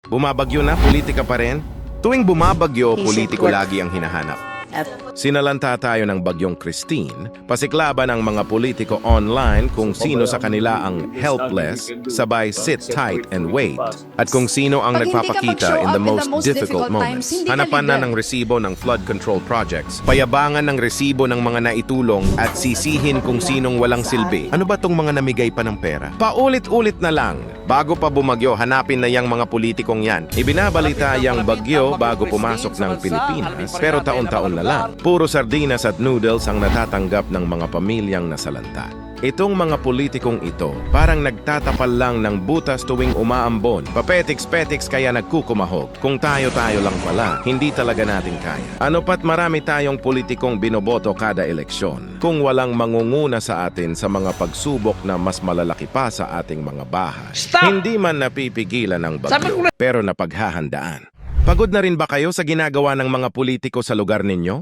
Bumabagyo na, politika pa rin? Tuwing bumabagyo, politiko lagi ang hinahanap. Sinalanta tayo ng bagyong Christine, pasiklaban ng mga politiko online kung sino sa kanila ang helpless, sabay sit tight and wait, at kung sino ang Pag hindi ka nagpapakita mag-show in the up most difficult times, moments. hindi ka Hanapan na leader. ng resibo ng flood control projects, payabangan ng resibo ng mga naitulong at sisihin kung sinong walang silbi. Ano ba tong mga namigay pa ng pera? Paulit-ulit na lang. Bago pa bumagyo, hanapin na yang mga politikong yan. Ibinabalita yang bagyo bago pumasok ng Pilipinas, pero taon-taon na lang. Puro sardinas at noodles ang natatanggap ng mga pamilyang nasalanta. Itong mga politikong ito, parang nagtatapal lang ng butas tuwing umaambon. Papetiks-petiks kaya nagkukumahog. Kung tayo-tayo lang pala, hindi talaga natin kaya. Ano pat marami tayong politikong binoboto kada eleksyon. Kung walang mangunguna sa atin sa mga pagsubok na mas malalaki pa sa ating mga bahay. Hindi man napipigilan ng bagyo, pero napaghahandaan. Pagod na rin ba kayo sa ginagawa ng mga politiko sa lugar ninyo?